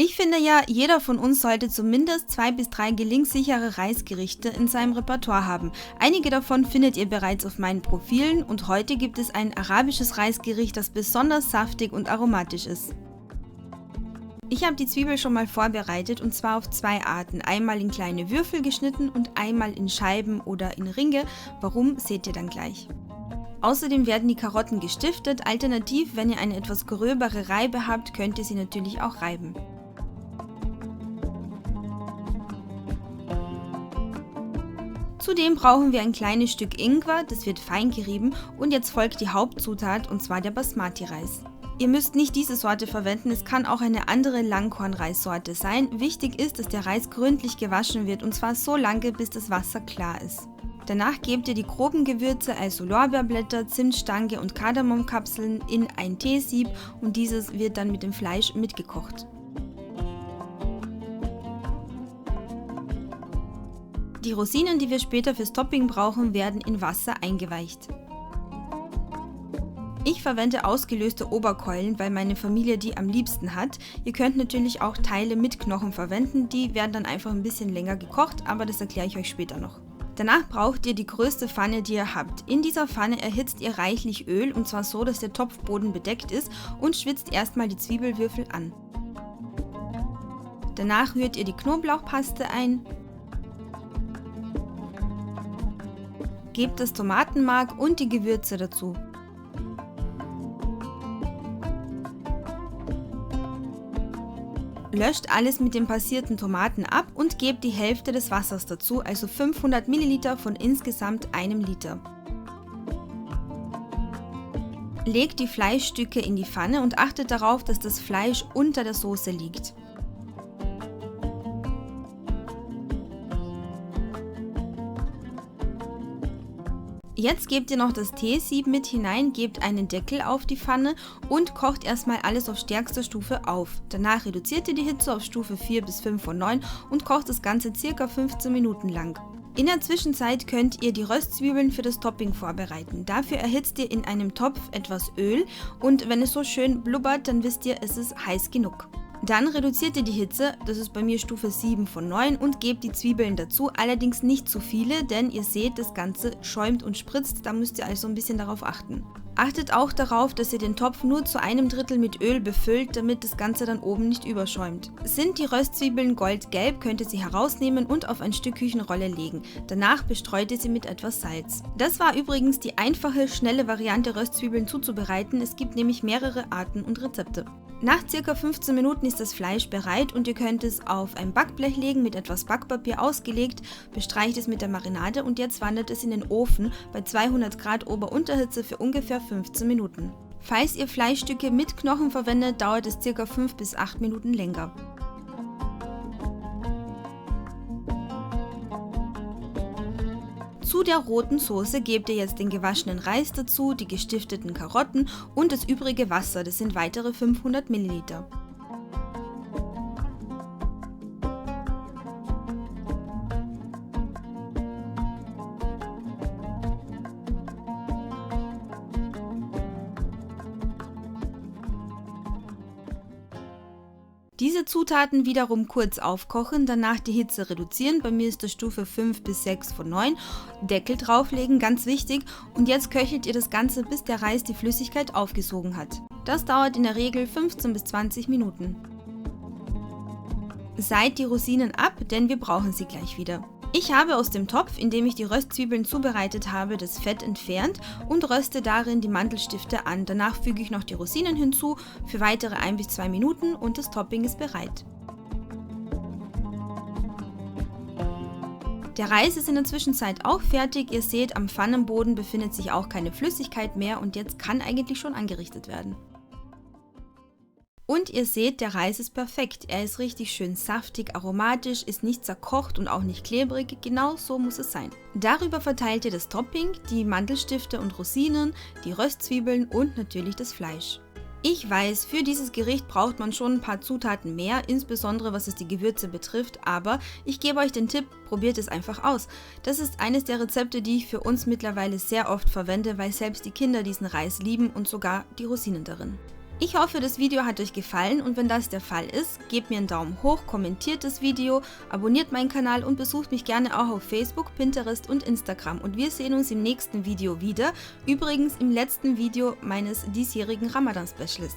Ich finde ja, jeder von uns sollte zumindest 2 bis 3 gelingssichere Reisgerichte in seinem Repertoire haben. Einige davon findet ihr bereits auf meinen Profilen und heute gibt es ein arabisches Reisgericht, das besonders saftig und aromatisch ist. Ich habe die Zwiebel schon mal vorbereitet und zwar auf 2 Arten. Einmal in kleine Würfel geschnitten und einmal in Scheiben oder in Ringe. Warum, seht ihr dann gleich. Außerdem werden die Karotten gestiftet. Alternativ, wenn ihr eine etwas gröbere Reibe habt, könnt ihr sie natürlich auch reiben. Zudem brauchen wir ein kleines Stück Ingwer, das wird fein gerieben und jetzt folgt die Hauptzutat und zwar der Basmati-Reis. Ihr müsst nicht diese Sorte verwenden, es kann auch eine andere Langkornreissorte sein. Wichtig ist, dass der Reis gründlich gewaschen wird und zwar so lange, bis das Wasser klar ist. Danach gebt ihr die groben Gewürze, also Lorbeerblätter, Zimtstange und Kardamomkapseln in ein Teesieb und dieses wird dann mit dem Fleisch mitgekocht. Die Rosinen, die wir später fürs Topping brauchen, werden in Wasser eingeweicht. Ich verwende ausgelöste Oberkeulen, weil meine Familie die am liebsten hat. Ihr könnt natürlich auch Teile mit Knochen verwenden, die werden dann einfach ein bisschen länger gekocht, aber das erkläre ich euch später noch. Danach braucht ihr die größte Pfanne, die ihr habt. In dieser Pfanne erhitzt ihr reichlich Öl und zwar so, dass der Topfboden bedeckt ist und schwitzt erstmal die Zwiebelwürfel an. Danach rührt ihr die Knoblauchpaste ein. Gebt das Tomatenmark und die Gewürze dazu. Löscht alles mit den passierten Tomaten ab und gebt die Hälfte des Wassers dazu, also 500 ml von insgesamt einem Liter. Legt die Fleischstücke in die Pfanne und achtet darauf, dass das Fleisch unter der Soße liegt. Jetzt gebt ihr noch das Teesieb mit hinein, gebt einen Deckel auf die Pfanne und kocht erstmal alles auf stärkster Stufe auf. Danach reduziert ihr die Hitze auf Stufe 4 bis 5 von 9 und kocht das Ganze ca. 15 Minuten lang. In der Zwischenzeit könnt ihr die Röstzwiebeln für das Topping vorbereiten. Dafür erhitzt ihr in einem Topf etwas Öl und wenn es so schön blubbert, dann wisst ihr, es ist heiß genug. Dann reduziert ihr die Hitze, das ist bei mir Stufe 7 von 9 und gebt die Zwiebeln dazu, allerdings nicht zu viele, denn ihr seht, das Ganze schäumt und spritzt, da müsst ihr also ein bisschen darauf achten. Achtet auch darauf, dass ihr den Topf nur zu 1/3 mit Öl befüllt, damit das Ganze dann oben nicht überschäumt. Sind die Röstzwiebeln goldgelb, könnt ihr sie herausnehmen und auf ein Stück Küchenrolle legen. Danach bestreut ihr sie mit etwas Salz. Das war übrigens die einfache, schnelle Variante, Röstzwiebeln zuzubereiten, es gibt nämlich mehrere Arten und Rezepte. Nach ca. 15 Minuten ist das Fleisch bereit und ihr könnt es auf ein Backblech legen, mit etwas Backpapier ausgelegt, bestreicht es mit der Marinade und jetzt wandert es in den Ofen bei 200 Grad Ober-Unterhitze für ungefähr 15 Minuten. Falls ihr Fleischstücke mit Knochen verwendet, dauert es ca. 5 bis 8 Minuten länger. Zu der roten Soße gebt ihr jetzt den gewaschenen Reis dazu, die gestifteten Karotten und das übrige Wasser, das sind weitere 500 ml. Diese Zutaten wiederum kurz aufkochen, danach die Hitze reduzieren, bei mir ist das Stufe 5 bis 6 von 9, Deckel drauflegen, ganz wichtig und jetzt köchelt ihr das Ganze, bis der Reis die Flüssigkeit aufgesogen hat. Das dauert in der Regel 15 bis 20 Minuten. Seid die Rosinen ab, denn wir brauchen sie gleich wieder. Ich habe aus dem Topf, in dem ich die Röstzwiebeln zubereitet habe, das Fett entfernt und röste darin die Mandelstifte an. Danach füge ich noch die Rosinen hinzu für weitere 1 bis 2 Minuten und das Topping ist bereit. Der Reis ist in der Zwischenzeit auch fertig. Ihr seht, am Pfannenboden befindet sich auch keine Flüssigkeit mehr und jetzt kann eigentlich schon angerichtet werden. Und ihr seht, der Reis ist perfekt. Er ist richtig schön saftig, aromatisch, ist nicht zerkocht und auch nicht klebrig. Genau so muss es sein. Darüber verteilt ihr das Topping, die Mandelstifte und Rosinen, die Röstzwiebeln und natürlich das Fleisch. Ich weiß, für dieses Gericht braucht man schon ein paar Zutaten mehr, insbesondere was es die Gewürze betrifft, aber ich gebe euch den Tipp, probiert es einfach aus. Das ist eines der Rezepte, die ich für uns mittlerweile sehr oft verwende, weil selbst die Kinder diesen Reis lieben und sogar die Rosinen darin. Ich hoffe, das Video hat euch gefallen und wenn das der Fall ist, gebt mir einen Daumen hoch, kommentiert das Video, abonniert meinen Kanal und besucht mich gerne auch auf Facebook, Pinterest und Instagram. Und wir sehen uns im nächsten Video wieder, übrigens im letzten Video meines diesjährigen Ramadan-Specials.